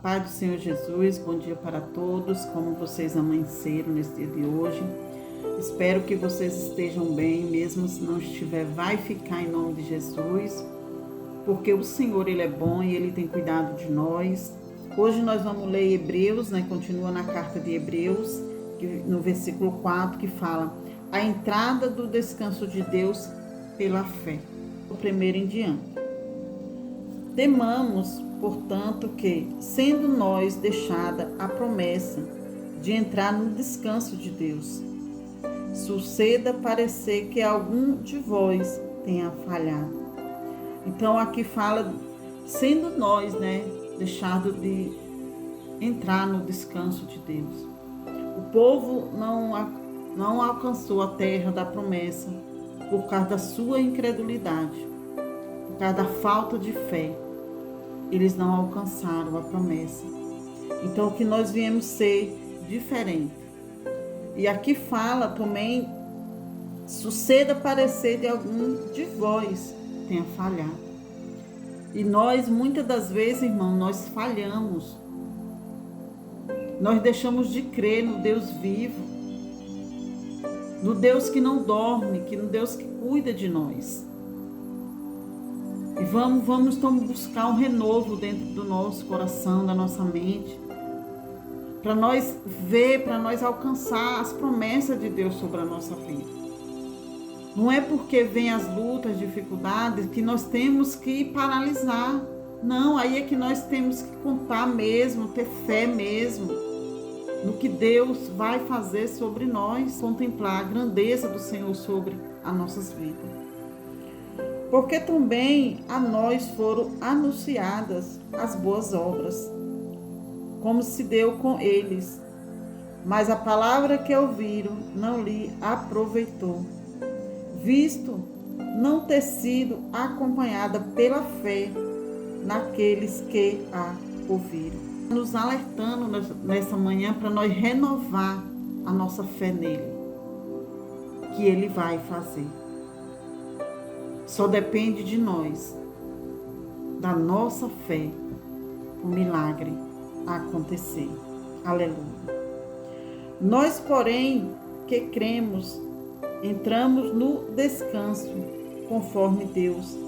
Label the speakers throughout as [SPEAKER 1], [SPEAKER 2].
[SPEAKER 1] paz do Senhor Jesus, bom dia para todos, como vocês amanheceram nesse dia de hoje. Espero que vocês estejam bem, mesmo se não estiver, vai ficar em nome de Jesus, porque o Senhor, Ele é bom e Ele tem cuidado de nós. Hoje nós vamos ler Hebreus, continua na carta de Hebreus, no versículo 4, que fala a entrada do descanso de Deus pela fé, do primeiro em diante. Temamos, portanto, que, sendo nós deixada a promessa de entrar no descanso de Deus, suceda parecer que algum de vós tenha falhado. Então aqui fala, sendo nós, deixado de entrar no descanso de Deus. O povo não alcançou a terra da promessa por causa da sua incredulidade, por causa da falta de fé. Eles não alcançaram a promessa. Então, que nós viemos ser diferente. E aqui fala também, suceda parecer de algum de vós tenha falhado. E nós, muitas das vezes, irmão, nós falhamos. Nós deixamos de crer no Deus vivo, no Deus que não dorme, no Deus que cuida de nós. E vamos então buscar um renovo dentro do nosso coração, da nossa mente, para nós ver, para nós alcançar as promessas de Deus sobre a nossa vida. Não é porque vem as lutas, as dificuldades, que nós temos que paralisar. Não, aí é que nós temos que contar mesmo, ter fé mesmo, no que Deus vai fazer sobre nós, contemplar a grandeza do Senhor sobre as nossas vidas. Porque também a nós foram anunciadas as boas obras, como se deu com eles. Mas a palavra que ouviram não lhe aproveitou, visto não ter sido acompanhada pela fé naqueles que a ouviram. Nos alertando nessa manhã para nós renovar a nossa fé nele, que ele vai fazer. Só depende de nós, da nossa fé, o milagre acontecer. Aleluia. Nós, porém, que cremos, entramos no descanso, conforme Deus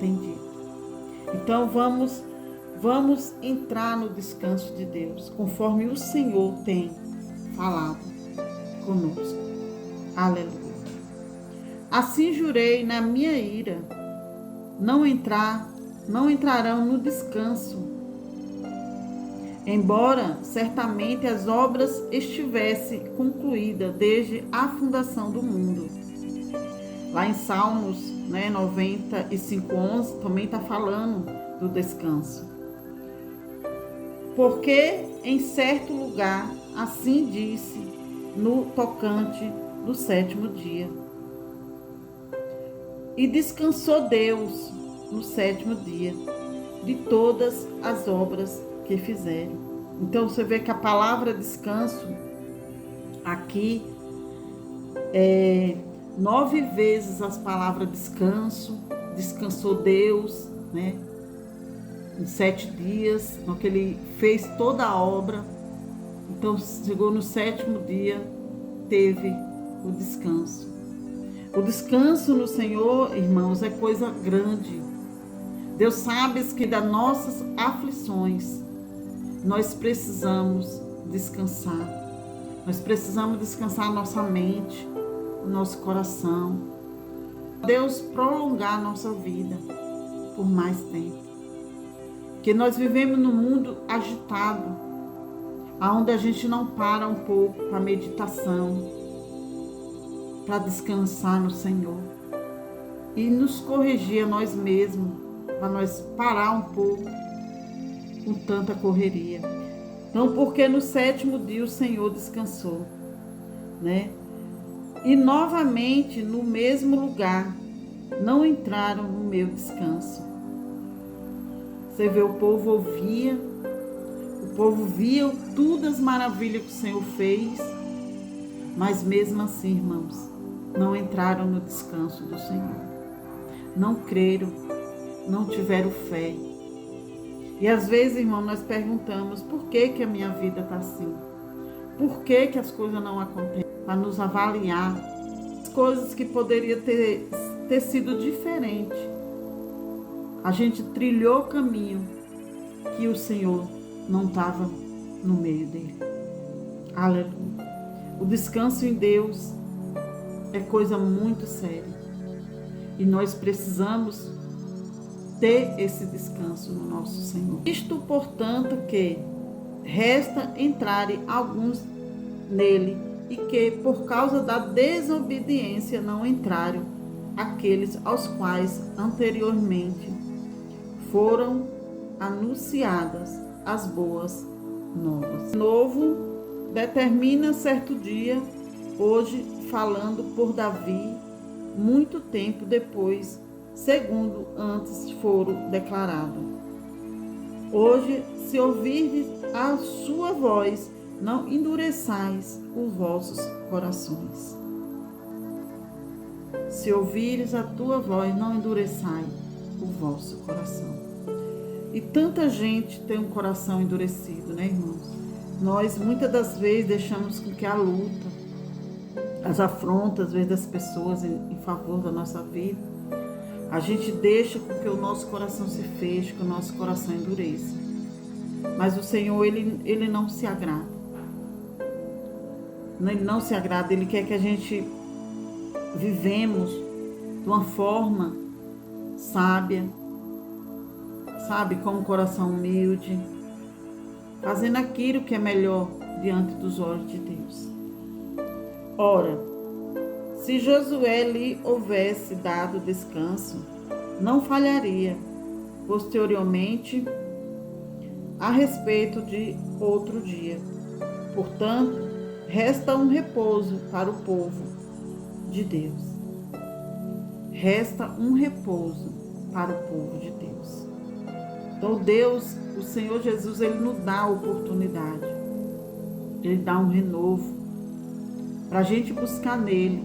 [SPEAKER 1] tem dito. Então, vamos entrar no descanso de Deus, conforme o Senhor tem falado conosco. Aleluia. Assim jurei na minha ira, não entrarão no descanso, embora certamente as obras estivessem concluídas desde a fundação do mundo. Lá em Salmos 95:11 também está falando do descanso. Porque em certo lugar assim disse no tocante do sétimo dia. E descansou Deus no sétimo dia de todas as obras que fizeram. Então você vê que a palavra descanso aqui 9 vezes as palavras descanso, descansou Deus, em 7 dias, no que ele fez toda a obra. Então chegou no sétimo dia, teve o descanso. O descanso no Senhor, irmãos, é coisa grande. Deus sabe que das nossas aflições, nós precisamos descansar. Nós precisamos descansar a nossa mente, o nosso coração. Deus prolongar a nossa vida por mais tempo. Porque nós vivemos num mundo agitado, onde a gente não para um pouco para meditação, para descansar no Senhor e nos corrigir a nós mesmos, para nós parar um pouco com tanta correria. Então, porque no sétimo dia o Senhor descansou, E novamente no mesmo lugar não entraram no meu descanso. Você vê, o povo via todas as maravilhas que o Senhor fez, mas mesmo assim, irmãos, não entraram no descanso do Senhor. Não creram, não tiveram fé. E às vezes, irmão, nós perguntamos por que que a minha vida está assim? Por que que as coisas não acontecem? Para nos avaliar as coisas que poderiam ter sido diferente. A gente trilhou o caminho que o Senhor não estava no meio dele. Aleluia. O descanso em Deus é coisa muito séria. E nós precisamos ter esse descanso no nosso Senhor. Isto, portanto, que resta entrarem alguns nele e que, por causa da desobediência, não entraram aqueles aos quais anteriormente foram anunciadas as boas novas. Novo determina certo dia, hoje falando por Davi, muito tempo depois, segundo antes foram declarado. Hoje, se ouvirdes a sua voz, não endureçais os vossos corações. Se ouvires a tua voz, não endureçai o vosso coração. E tanta gente tem um coração endurecido, né, irmãos? Nós, muitas das vezes, deixamos com que a luta, as afrontas, às vezes, das pessoas em favor da nossa vida, a gente deixa com que o nosso coração se feche, que o nosso coração endureça. Mas o Senhor, Ele não se agrada. Ele não se agrada, Ele quer que a gente vivemos de uma forma sábia, sabe, com um coração humilde, fazendo aquilo que é melhor diante dos olhos de Deus. Ora, se Josué lhe houvesse dado descanso, não falharia posteriormente a respeito de outro dia. Portanto, resta um repouso para o povo de Deus. Resta um repouso para o povo de Deus. Então Deus, o Senhor Jesus, Ele nos dá a oportunidade. Ele dá um renovo para a gente buscar nele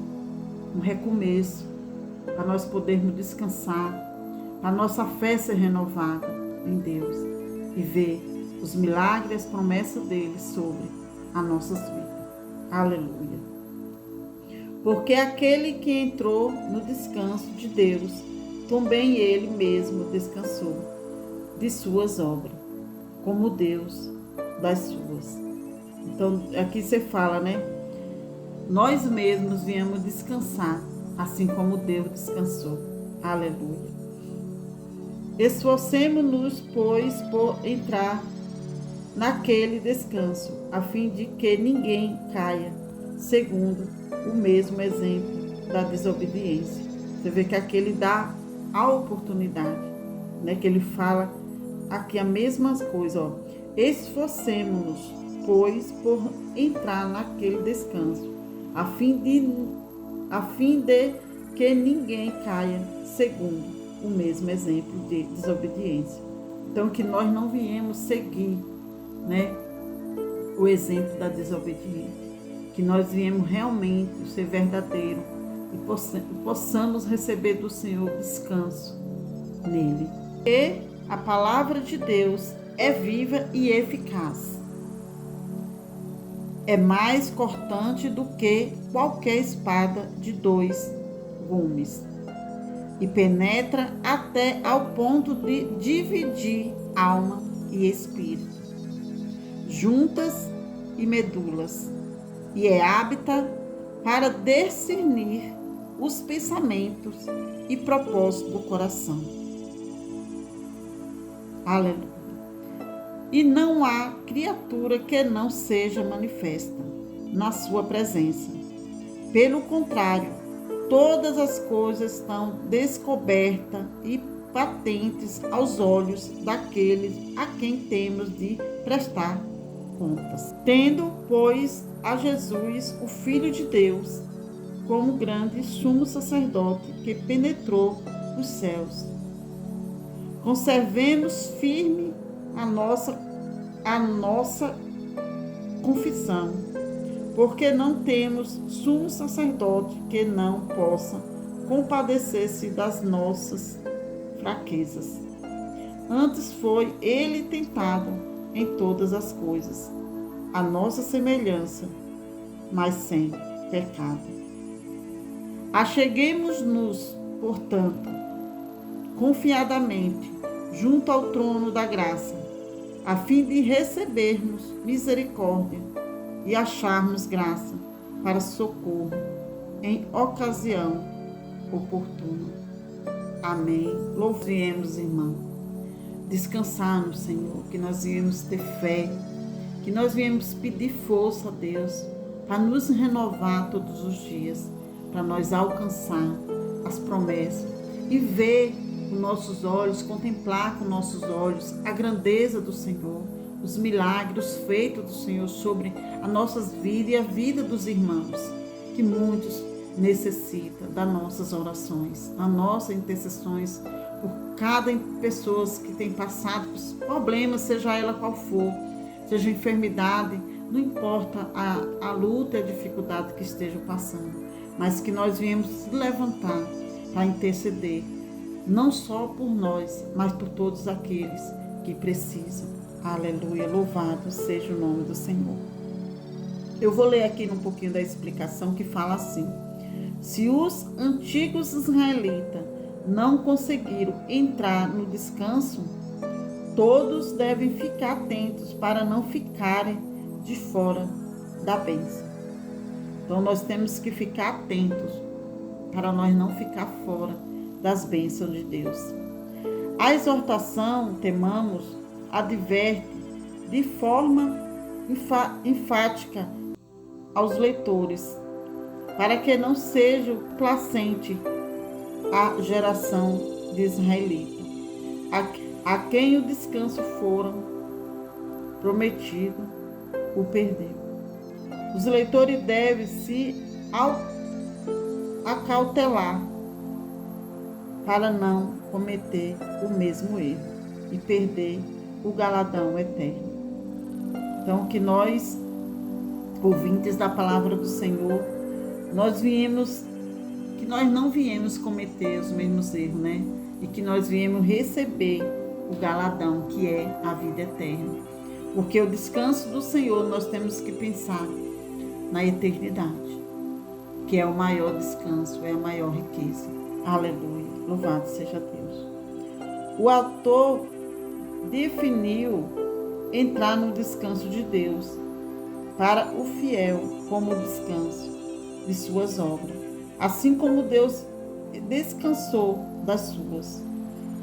[SPEAKER 1] um recomeço, para nós podermos descansar, para a nossa fé ser renovada em Deus e ver os milagres e as promessas dele sobre as nossas vidas. Aleluia. Porque aquele que entrou no descanso de Deus, também ele mesmo descansou de suas obras, como Deus das suas. Então, aqui você fala, né? Nós mesmos viemos descansar, assim como Deus descansou. Aleluia. Esforcemo-nos, pois, por entrar naquele descanso, a fim de que ninguém caia, segundo o mesmo exemplo da desobediência. Você vê que aqui ele dá a oportunidade, né? Que ele fala aqui a mesma coisa, ó. Esforcemo-nos, pois, por entrar naquele descanso, a fim de que ninguém caia, segundo o mesmo exemplo de desobediência. Então, que nós não viemos seguir, né, o exemplo da desobediência, que nós viemos realmente ser verdadeiro e possamos receber do Senhor descanso nele. E a palavra de Deus é viva e eficaz. É mais cortante do que qualquer espada de 2 gumes e penetra até ao ponto de dividir alma e espírito, juntas e medulas, e é apta para discernir os pensamentos e propósitos do coração. Aleluia. E não há criatura que não seja manifesta na sua presença. Pelo contrário, todas as coisas estão descobertas e patentes aos olhos daqueles a quem temos de prestar contas. Tendo, pois, a Jesus, o Filho de Deus, como grande sumo sacerdote que penetrou os céus, conservemos firme a nossa confissão, porque não temos sumo sacerdote que não possa compadecer-se das nossas fraquezas, Antes foi ele tentado em todas as coisas, a nossa semelhança, mas sem pecado. Acheguemos-nos, portanto, confiadamente junto ao trono da graça, a fim de recebermos misericórdia e acharmos graça para socorro em ocasião oportuna. Amém. Louvemos, irmão. Descansar no Senhor, que nós viemos ter fé, que nós viemos pedir força a Deus para nos renovar todos os dias, para nós alcançar as promessas e ver com nossos olhos, contemplar com nossos olhos a grandeza do Senhor, os milagres feitos do Senhor sobre as nossas vidas e a vida dos irmãos, que muitos necessitam das nossas orações, das nossas intercessões por cada pessoa que tem passado por problemas, seja ela qual for, seja enfermidade, não importa a luta e a dificuldade que estejam passando, mas que nós viemos se levantar para interceder, não só por nós, mas por todos aqueles que precisam. Aleluia, louvado seja o nome do Senhor. Eu vou ler aqui um pouquinho da explicação que fala assim: se os antigos israelitas não conseguiram entrar no descanso, todos devem ficar atentos para não ficarem de fora da bênção. Então nós temos que ficar atentos para nós não ficar fora das bênçãos de Deus. A exortação, temamos, adverte de forma enfática aos leitores, para que não seja placente a geração de israelitas, a quem o descanso fora prometido, o perdeu. Os leitores devem se acautelar para não cometer o mesmo erro e perder o galardão eterno. Então, que nós, ouvintes da palavra do Senhor, que nós não viemos cometer os mesmos erros, né? E que nós viemos receber o galardão, que é a vida eterna. Porque o descanso do Senhor, nós temos que pensar na eternidade, que é o maior descanso, é a maior riqueza. Aleluia, louvado seja Deus. O autor definiu entrar no descanso de Deus para o fiel como descanso de suas obras, assim como Deus descansou das suas.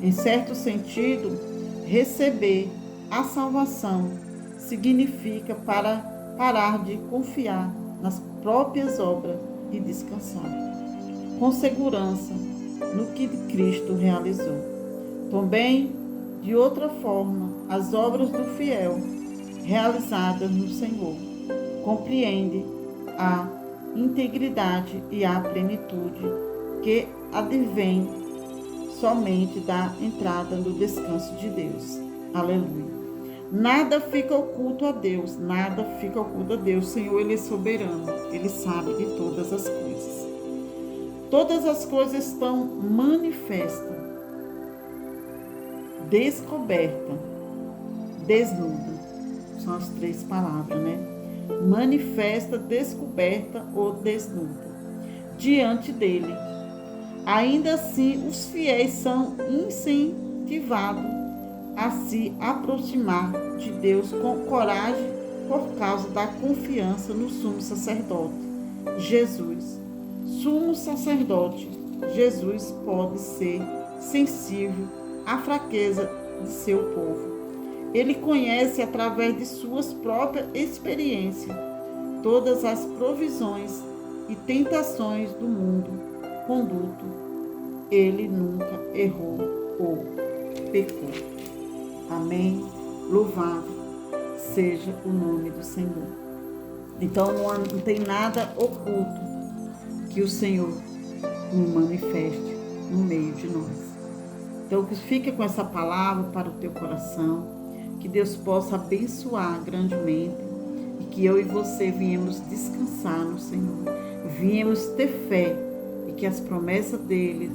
[SPEAKER 1] Em certo sentido, receber a salvação significa parar de confiar nas próprias obras e descansar com segurança no que Cristo realizou. Também, de outra forma, as obras do fiel realizadas no Senhor compreende a integridade e a plenitude que advém somente da entrada no descanso de Deus. Aleluia. Nada fica oculto a Deus, nada fica oculto a Deus. O Senhor, Ele é soberano, Ele sabe de todas as coisas. Todas as coisas estão manifestas, descoberta, desnuda. São as três palavras, né? Manifesta, descoberta ou desnuda. Diante dele. Ainda assim, os fiéis são incentivados a se aproximar de Deus com coragem por causa da confiança no sumo sacerdote, Jesus. Sumo sacerdote, Jesus pode ser sensível à fraqueza de seu povo. Ele conhece através de suas próprias experiências todas as provisões e tentações do mundo. Conduto, ele nunca errou ou pecou. Amém? Louvado seja o nome do Senhor. Então não tem nada oculto que o Senhor nos manifeste no meio de nós. Então que fique com essa palavra para o teu coração, que Deus possa abençoar grandemente e que eu e você viemos descansar no Senhor, viemos ter fé e que as promessas dele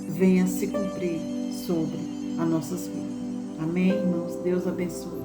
[SPEAKER 1] venham se cumprir sobre as nossas vidas. Amém, irmãos? Deus abençoe.